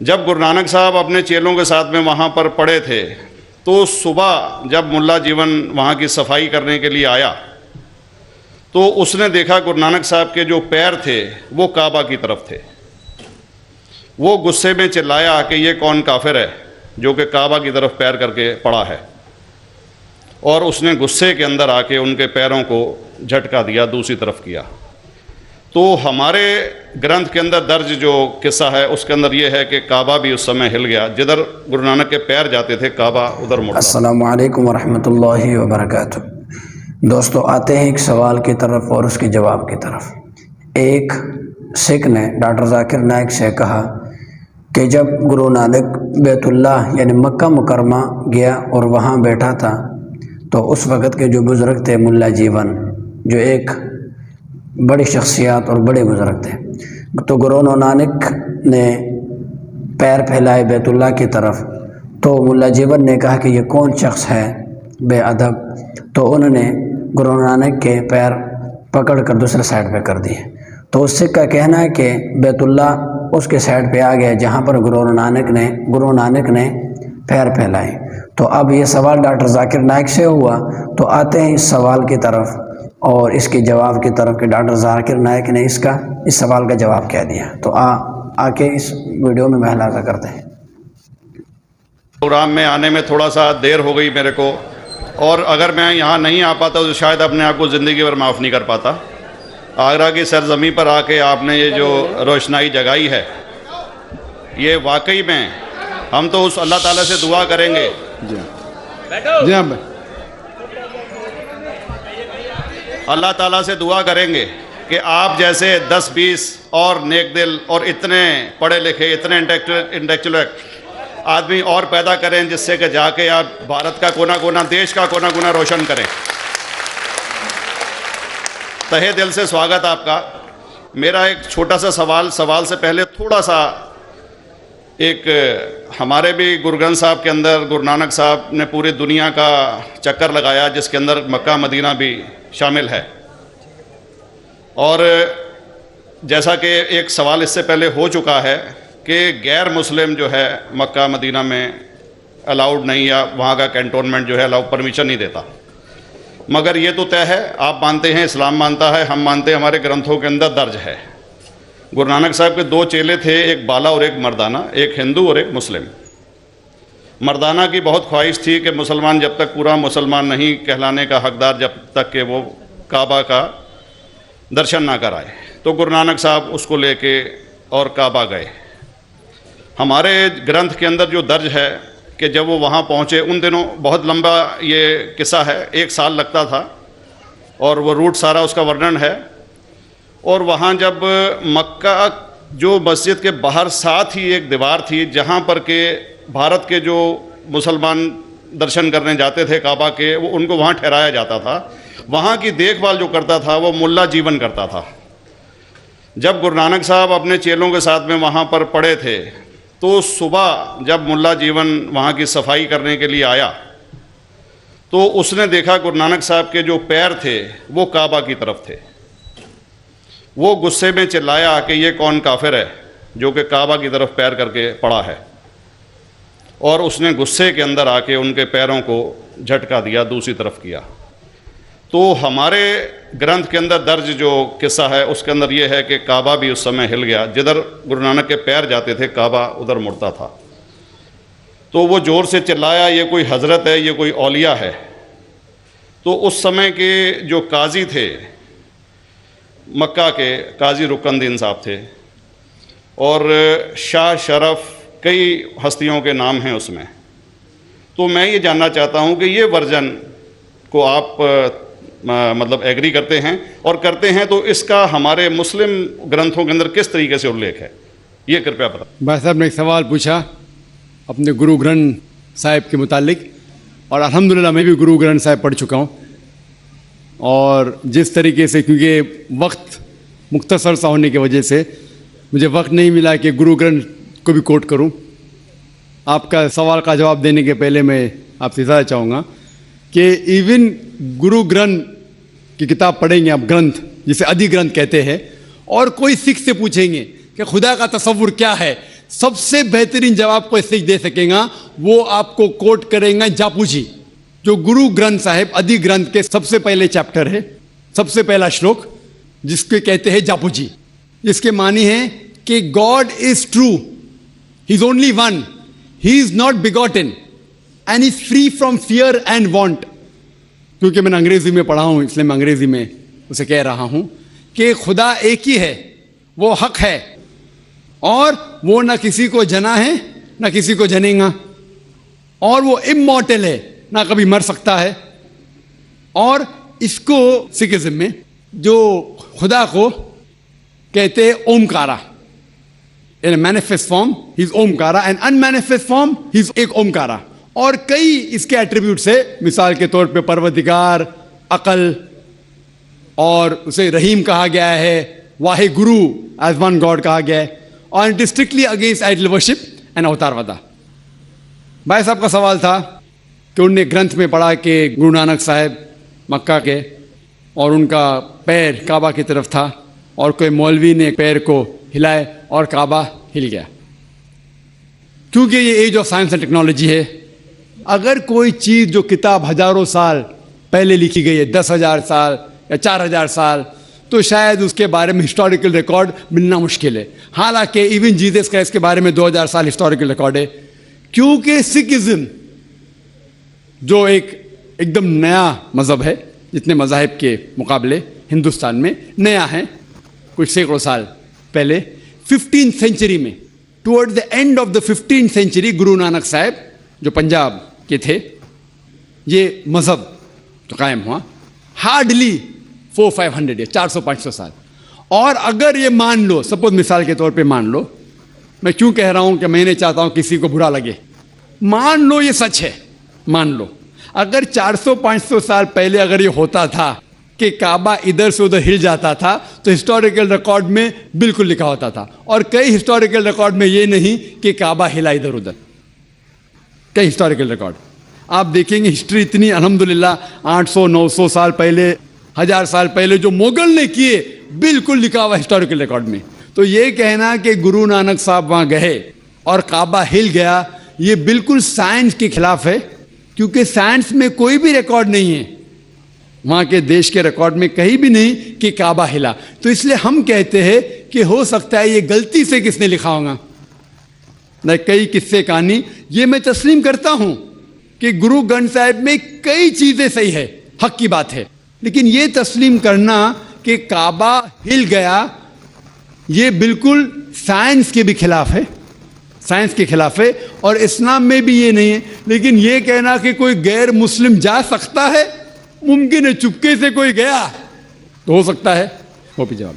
जब गुरु नानक साहब अपने चेलों के साथ में वहाँ पर पड़े थे तो सुबह जब मुल्ला जीवन वहाँ की सफाई करने के लिए आया तो उसने देखा गुरु नानक साहब के जो पैर थे वो काबा की तरफ थे। वो गुस्से में चिल्लाया कि ये कौन काफिर है जो कि काबा की तरफ पैर करके पड़ा है, और उसने गुस्से के अंदर आके उनके पैरों को झटका दिया, दूसरी तरफ किया। तो हमारे ग्रंथ के अंदर दर्ज जो किस्सा है उसके अंदर ये है कि काबा भी उस समय हिल गया, जिधर गुरु नानक के पैर जाते थे काबा उधर मुड़ा। अस्सलामु अलैकुम वरहमतुल्लाहि वबरकातुह। दोस्तों, आते हैं एक सवाल की तरफ और उसके जवाब की तरफ। एक सिख ने डॉक्टर जाकिर नाइक से कहा कि जब गुरु नानक बैतुल्लाह यानी मक्का मुकरमा गया और वहाँ बैठा था तो उस वक़्त के जो बुज़ुर्ग थे मुल्ला जीवन, जो एक बड़ी शख्सियत और बड़े बुज़ुर्ग थे, तो गुरु नानक ने पैर फैलाए बैतुल्लाह की तरफ। तो मुल्ला जीवन ने कहा कि ये कौन शख्स है बेअदब, तो उन्होंने गुरु नानक के पैर पकड़ कर दूसरे साइड पे कर दिए। तो उस सिख का कहना है कि बैतुल्लाह उसके साइड पे आ गया जहाँ पर गुरु नानक ने पैर फैलाए। तो अब ये सवाल डॉक्टर जाकिर नाइक से हुआ, तो आते हैं इस सवाल की तरफ और इसके जवाब की तरफ कि डॉक्टर जाकिर नाइक ने इस सवाल का जवाब क्या दिया। तो आके इस वीडियो में महलाजा करते हैं। प्रोग्राम में आने में थोड़ा सा देर हो गई मेरे को, और अगर मैं यहाँ नहीं आ पाता तो शायद अपने आप को ज़िंदगी भर माफ़ नहीं कर पाता। आगरा की सरजमी पर आके आपने ये जो रोशनाई जगाई है, ये वाकई में हम तो उस अल्लाह ताला से दुआ करेंगे अल्लाह ताला से दुआ करेंगे कि आप जैसे 10-20 और नेक दिल और इतने पढ़े लिखे, इतने इंटेलेक्चुअल आदमी और पैदा करें, जिससे कि जाके आप भारत का कोना कोना, देश का कोना कोना रोशन करें। तहे दिल से स्वागत आपका। मेरा एक छोटा सा सवाल से पहले थोड़ा सा एक, हमारे भी गुरु ग्रंथ साहब के अंदर गुरु नानक साहब ने पूरी दुनिया का चक्कर लगाया, जिसके अंदर मक्का मदीना भी शामिल है। और जैसा कि एक सवाल इससे पहले हो चुका है कि गैर मुस्लिम जो है मक्का मदीना में अलाउड नहीं, या वहाँ का कैंटोनमेंट जो है अलाउ परमिशन नहीं देता। मगर ये तो तय है, आप मानते हैं, इस्लाम मानता है, हम मानते हैं, हमारे ग्रंथों के अंदर दर्ज है। गुरु नानक साहब के 2 चेले थे, एक बाला और एक मर्दाना, एक हिंदू और एक मुस्लिम। मर्दाना की बहुत ख्वाहिश थी कि मुसलमान जब तक पूरा मुसलमान नहीं कहलाने का हकदार, जब तक कि वो काबा का दर्शन ना कराए। तो गुरु नानक साहब उसको लेके और काबा गए। हमारे ग्रंथ के अंदर जो दर्ज है कि जब वो वहाँ पहुँचे, उन दिनों बहुत लंबा ये किस्सा है, 1 साल लगता था, और वो रूट सारा उसका वर्णन है। और वहाँ जब मक्का जो मस्जिद के बाहर साथ ही एक दीवार थी जहाँ पर के भारत के जो मुसलमान दर्शन करने जाते थे काबा के, वो उनको वहाँ ठहराया जाता था। वहाँ की देखभाल जो करता था वो मुल्ला जीवन करता था। जब गुरु नानक साहब अपने चेलों के साथ में वहाँ पर पड़े थे तो सुबह जब मुल्ला जीवन वहाँ की सफाई करने के लिए आया तो उसने देखा गुरु नानक साहब के जो पैर थे वो काबा की तरफ थे। वो गुस्से में चिल्लाया कि ये कौन काफिर है जो कि काबा की तरफ पैर करके पड़ा है, और उसने गुस्से के अंदर आके उनके पैरों को झटका दिया, दूसरी तरफ किया। तो हमारे ग्रंथ के अंदर दर्ज जो किस्सा है उसके अंदर ये है कि काबा भी उस समय हिल गया, जिधर गुरु नानक के पैर जाते थे काबा उधर मुड़ता था। तो वो ज़ोर से चिल्लाया, ये कोई हज़रत है, ये कोई औलिया है। तो उस समय के जो काजी थे मक्का के, काजी रुकनदीन साहब थे, और शाह शरफ, कई हस्तियों के नाम हैं उसमें। तो मैं ये जानना चाहता हूँ कि ये वर्जन को आप मतलब एग्री करते हैं, और करते हैं तो इसका हमारे मुस्लिम ग्रंथों के अंदर किस तरीके से उल्लेख है, ये कृपया बता। भाई साहब ने एक सवाल पूछा अपने गुरु ग्रंथ साहिब के मुतालिक, और अल्हम्दुलिल्लाह मैं भी गुरु ग्रंथ साहिब पढ़ चुका हूँ। और जिस तरीके से, क्योंकि वक्त मुख्तसर सा होने की वजह से मुझे वक्त नहीं मिला कि गुरु ग्रंथ को भी कोट करूँ। आपका सवाल का जवाब देने के पहले मैं आपसे इजाज़ा चाहूँगा कि इवन गुरु ग्रंथ की किताब पढ़ेंगे आप, ग्रंथ जिसे आदि ग्रंथ कहते हैं, और कोई सिख से पूछेंगे कि खुदा का तसव्वुर क्या है, सबसे बेहतरीन जवाब कोई सिख दे सकेगा वो आपको कोट करेगा जापू जी, जो गुरु ग्रंथ साहिब आदि ग्रंथ के सबसे पहले चैप्टर है, सबसे पहला श्लोक, जिसके कहते हैं जापू जी, जिसके मानी है कि God is true, he is only one, he is not begotten and is free from fear and want. क्योंकि मैंने अंग्रेजी में पढ़ा हूं इसलिए मैं अंग्रेजी में उसे कह रहा हूं कि खुदा एक ही है, वो हक है और वो ना किसी को जना है ना किसी को जनेगा, और वो इमॉर्टल है, ना कभी मर सकता है। और इसको सिखिज्म में जो खुदा को कहते हैं Omkara, in manifest form he is Omkara and unmanifest form he is एक ओमकारा। और कई इसके एट्रीब्यूट्स है, मिसाल के तौर पे परवरदिगार, अकल, और उसे रहीम कहा गया है, Wahe Guru as one God कहा गया है, और it is strictly against idol worship and अवतारवादा। भाई साहब का सवाल था कि उनने ग्रंथ में पढ़ा कि गुरु नानक साहब मक्का के और उनका पैर काबा की तरफ था और कोई मौलवी ने पैर को हिलाए और काबा हिल गया। क्योंकि ये age of science and technology है, अगर कोई चीज़ जो किताब हजारों साल पहले लिखी गई है, 10,000 साल या 4,000 साल, तो शायद उसके बारे में हिस्टोरिकल रिकॉर्ड मिलना मुश्किल है। हालांकि इवन जीसस क्राइस्ट के बारे में 2000 साल हिस्टोरिकल रिकॉर्ड है, क्योंकि सिखिज्म जो एकदम नया मज़हब है, जितने मज़ाहिब के मुकाबले हिंदुस्तान में नया है, कुछ सैकड़ों साल पहले 15th सेंचुरी में, toward the end of the 15th century, Guru Nanak साहब जो पंजाब के थे, ये मज़हब तो कायम हुआ हार्डली 400-500 या 400-500 साल। और अगर ये मान लो, सपोज मिसाल के तौर पे मान लो, मैं क्यों कह रहा हूं कि मैं नहीं चाहता हूं किसी को बुरा लगे, मान लो ये सच है, मान लो अगर 400-500 साल पहले अगर ये होता था कि काबा इधर से उधर हिल जाता था, तो हिस्टोरिकल रिकॉर्ड में बिल्कुल लिखा होता था। और कई हिस्टोरिकल रिकॉर्ड में ये नहीं कि काबा हिला इधर उधर, कई हिस्टोरिकल रिकॉर्ड आप देखेंगे। हिस्ट्री इतनी अल्हम्दुलिल्लाह 800-900 साल पहले, 1000 साल पहले जो मुगल ने किए, बिल्कुल लिखा हुआ हिस्टोरिकल रिकॉर्ड में। तो ये कहना कि गुरु नानक साहब वहाँ गए और काबा हिल गया, ये बिल्कुल साइंस के खिलाफ है, क्योंकि साइंस में कोई भी रिकॉर्ड नहीं है, वहाँ के देश के रिकॉर्ड में कहीं भी नहीं कि काबा हिला। तो इसलिए हम कहते हैं कि हो सकता है ये गलती से किसने लिखा होगा, न कई किस्से कहानी। ये मैं तस्लीम करता हूँ कि गुरु ग्रंथ साहिब में कई चीज़ें सही है, हक की बात है, लेकिन ये तस्लीम करना कि काबा हिल गया, ये बिल्कुल साइंस के भी खिलाफ है, साइंस के खिलाफ है। और इस्लाम में भी ये नहीं है। लेकिन ये कहना कि कोई गैर मुस्लिम जा सकता है, मुमकिन है, चुपके से कोई गया तो हो सकता है, वो भी जवाब।